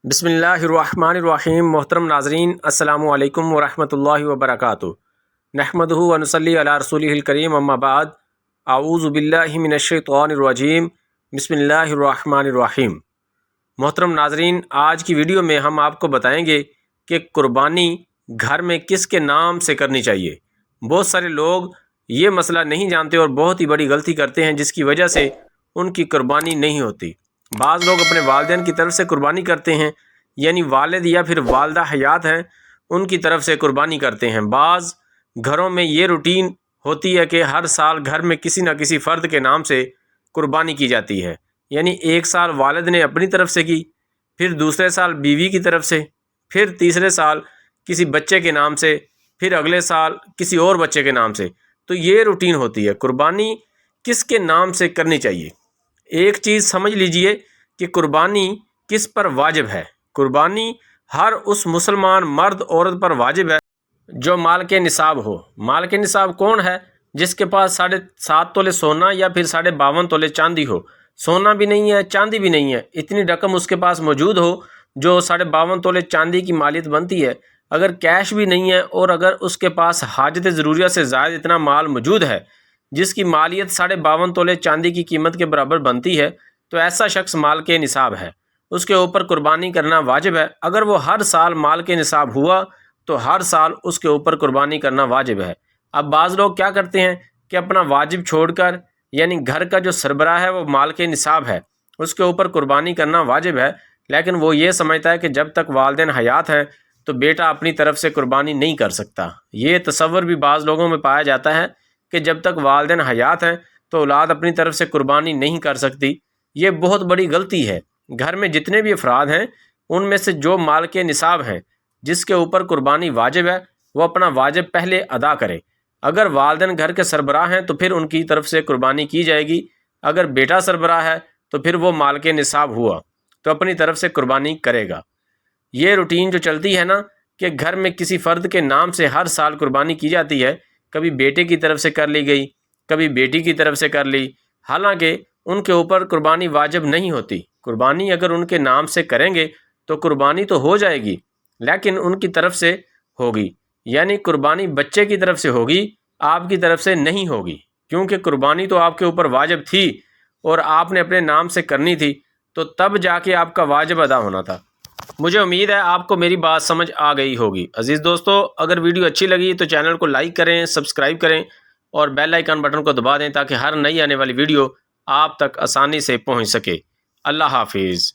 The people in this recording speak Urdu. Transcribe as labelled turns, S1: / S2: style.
S1: بسم اللہ الرحمن الرحیم۔ محترم ناظرین، السلام علیکم ورحمۃ اللہ وبرکاتہ۔ نحمدہ و نصلی علی رسولہ الکریم، اما بعد، اعوذ باللہ من الشیطان الرجیم، بسم اللہ الرحمن الرحیم۔ محترم ناظرین، آج کی ویڈیو میں ہم آپ کو بتائیں گے کہ قربانی گھر میں کس کے نام سے کرنی چاہیے۔ بہت سارے لوگ یہ مسئلہ نہیں جانتے اور بہت ہی بڑی غلطی کرتے ہیں، جس کی وجہ سے ان کی قربانی نہیں ہوتی۔ بعض لوگ اپنے والدین کی طرف سے قربانی کرتے ہیں، یعنی والد یا پھر والدہ حیات ہیں ان کی طرف سے قربانی کرتے ہیں۔ بعض گھروں میں یہ روٹین ہوتی ہے کہ ہر سال گھر میں کسی نہ کسی فرد کے نام سے قربانی کی جاتی ہے، یعنی ایک سال والد نے اپنی طرف سے کی، پھر دوسرے سال بیوی کی طرف سے، پھر تیسرے سال کسی بچے کے نام سے، پھر اگلے سال کسی اور بچے کے نام سے۔ تو یہ روٹین ہوتی ہے۔ قربانی کس کے نام سے کرنی چاہیے؟ ایک چیز سمجھ لیجئے کہ قربانی کس پر واجب ہے۔ قربانی ہر اس مسلمان مرد عورت پر واجب ہے جو مال کے نصاب ہو۔ مال کے نصاب کون ہے؟ جس کے پاس 7.5 تولے سونا یا پھر 52.5 تولے چاندی ہو۔ سونا بھی نہیں ہے، چاندی بھی نہیں ہے، اتنی رقم اس کے پاس موجود ہو جو 52.5 تولے چاندی کی مالیت بنتی ہے۔ اگر کیش بھی نہیں ہے اور اگر اس کے پاس حاجت ضروریہ سے زائد اتنا مال موجود ہے جس کی مالیت 52.5 تولے چاندی کی قیمت کے برابر بنتی ہے، تو ایسا شخص مال کے نصاب ہے، اس کے اوپر قربانی کرنا واجب ہے۔ اگر وہ ہر سال مال کے نصاب ہوا تو ہر سال اس کے اوپر قربانی کرنا واجب ہے۔ اب بعض لوگ کیا کرتے ہیں کہ اپنا واجب چھوڑ کر، یعنی گھر کا جو سربراہ ہے وہ مال کے نصاب ہے، اس کے اوپر قربانی کرنا واجب ہے، لیکن وہ یہ سمجھتا ہے کہ جب تک والدین حیات ہیں تو بیٹا اپنی طرف سے قربانی نہیں کر سکتا۔ یہ تصور بھی بعض لوگوں میں پایا جاتا ہے کہ جب تک والدین حیات ہیں تو اولاد اپنی طرف سے قربانی نہیں کر سکتی۔ یہ بہت بڑی غلطی ہے۔ گھر میں جتنے بھی افراد ہیں ان میں سے جو مال کے نصاب ہیں جس کے اوپر قربانی واجب ہے وہ اپنا واجب پہلے ادا کرے۔ اگر والدین گھر کے سربراہ ہیں تو پھر ان کی طرف سے قربانی کی جائے گی۔ اگر بیٹا سربراہ ہے تو پھر وہ مال کے نصاب ہوا تو اپنی طرف سے قربانی کرے گا۔ یہ روٹین جو چلتی ہے نا کہ گھر میں کسی فرد کے نام سے ہر سال قربانی کی جاتی ہے، کبھی بیٹے کی طرف سے کر لی گئی، کبھی بیٹی کی طرف سے کر لی، حالانکہ ان کے اوپر قربانی واجب نہیں ہوتی۔ قربانی اگر ان کے نام سے کریں گے تو قربانی تو ہو جائے گی، لیکن ان کی طرف سے ہوگی، یعنی قربانی بچے کی طرف سے ہوگی، آپ کی طرف سے نہیں ہوگی، کیونکہ قربانی تو آپ کے اوپر واجب تھی اور آپ نے اپنے نام سے کرنی تھی، تو تب جا کے آپ کا واجب ادا ہونا تھا۔ مجھے امید ہے آپ کو میری بات سمجھ آ گئی ہوگی۔ عزیز دوستو، اگر ویڈیو اچھی لگی تو چینل کو لائک کریں، سبسکرائب کریں اور بیل آئیکن بٹن کو دبا دیں تاکہ ہر نئی آنے والی ویڈیو آپ تک آسانی سے پہنچ سکے۔ اللہ حافظ۔